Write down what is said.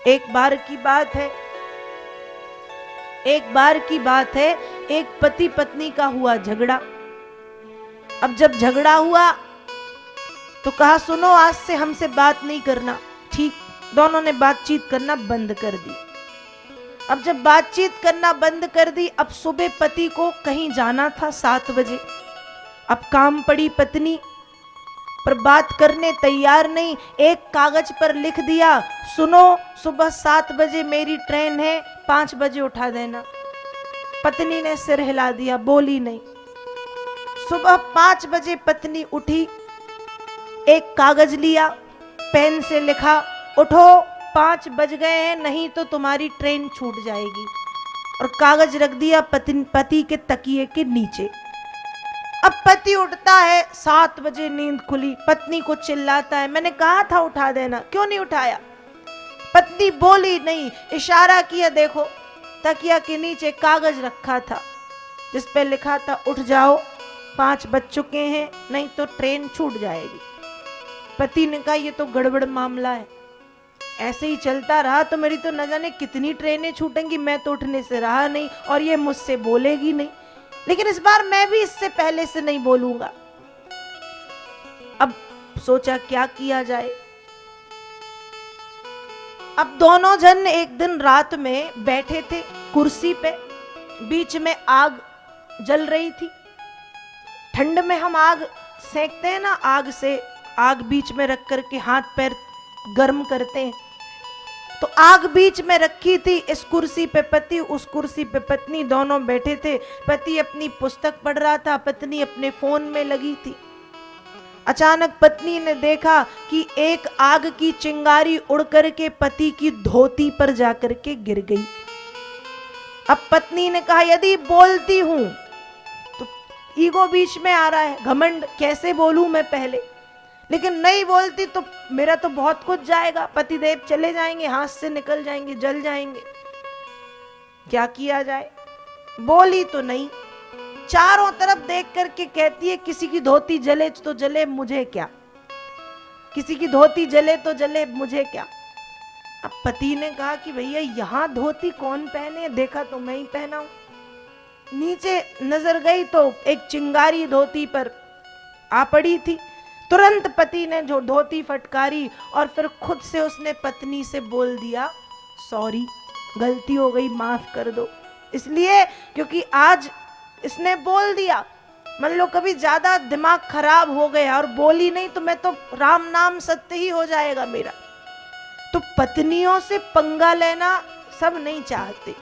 एक बार की बात है, एक बार की बात है, एक पति पत्नी का हुआ झगड़ा। अब जब झगड़ा हुआ तो कहा सुनो आज से हमसे बात नहीं करना। ठीक, दोनों ने बातचीत करना बंद कर दी। अब जब बातचीत करना बंद कर दी, अब सुबह पति को कहीं जाना था 7 बजे। अब काम पड़ी पत्नी, पर बात करने तैयार नहीं। एक कागज पर लिख दिया, सुनो सुबह 7 बजे मेरी ट्रेन है, 5 बजे उठा देना। पत्नी ने सिर हिला दिया, बोली नहीं। सुबह 5 बजे पत्नी उठी, एक कागज लिया, पेन से लिखा, उठो 5 बज गए हैं, नहीं तो तुम्हारी ट्रेन छूट जाएगी। और कागज रख दिया पति के तकिए के नीचे। अब पति उठता है, 7 बजे नींद खुली, पत्नी को चिल्लाता है, मैंने कहा था उठा देना, क्यों नहीं उठाया। पत्नी बोली नहीं, इशारा किया, देखो तकिया के नीचे कागज रखा था जिस पे लिखा था उठ जाओ 5 बज चुके हैं, नहीं तो ट्रेन छूट जाएगी। पति ने कहा ये तो गड़बड़ मामला है, ऐसे ही चलता रहा तो मेरी तो न जाने कितनी ट्रेनें छूटेंगी, मैं तो उठने से रहा नहीं और ये मुझसे बोलेगी नहीं, लेकिन इस बार मैं भी इससे पहले से नहीं बोलूंगा। अब सोचा क्या किया जाए। अब दोनों जन एक दिन रात में बैठे थे कुर्सी पे, बीच में आग जल रही थी। ठंड में हम आग सेकते हैं ना, आग से आग बीच में रख करके हाथ पैर गर्म करते हैं, तो आग बीच में रखी थी। इस कुर्सी पे पति, उस कुर्सी पे पत्नी, दोनों बैठे थे। पति अपनी पुस्तक पढ़ रहा था, पत्नी अपने फोन में लगी थी। अचानक पत्नी ने देखा कि एक आग की चिंगारी उड़ करके पति की धोती पर जाकर के गिर गई। अब पत्नी ने कहा यदि बोलती हूं तो ईगो बीच में आ रहा है, घमंड, कैसे बोलूं मैं पहले, लेकिन नहीं बोलती तो मेरा तो बहुत कुछ जाएगा, पतिदेव चले जाएंगे, हाथ से निकल जाएंगे, जल जाएंगे, क्या किया जाए। बोली तो नहीं, चारों तरफ देख करके कहती है किसी की धोती जले तो जले, मुझे क्या, किसी की धोती जले तो जले, मुझे क्या। अब पति ने कहा कि भैया यहां धोती कौन पहने, देखा तो मैं ही पहना हूं। नीचे नजर गई तो एक चिंगारी धोती पर आ पड़ी थी। तुरंत पति ने जो धोती फटकारी और फिर खुद से उसने पत्नी से बोल दिया सॉरी, गलती हो गई, माफ कर दो। इसलिए क्योंकि आज इसने बोल दिया, मान लो कभी ज्यादा दिमाग खराब हो गया और बोली नहीं तो मैं तो राम नाम सत्य ही हो जाएगा मेरा। तो पत्नियों से पंगा लेना सब नहीं चाहते,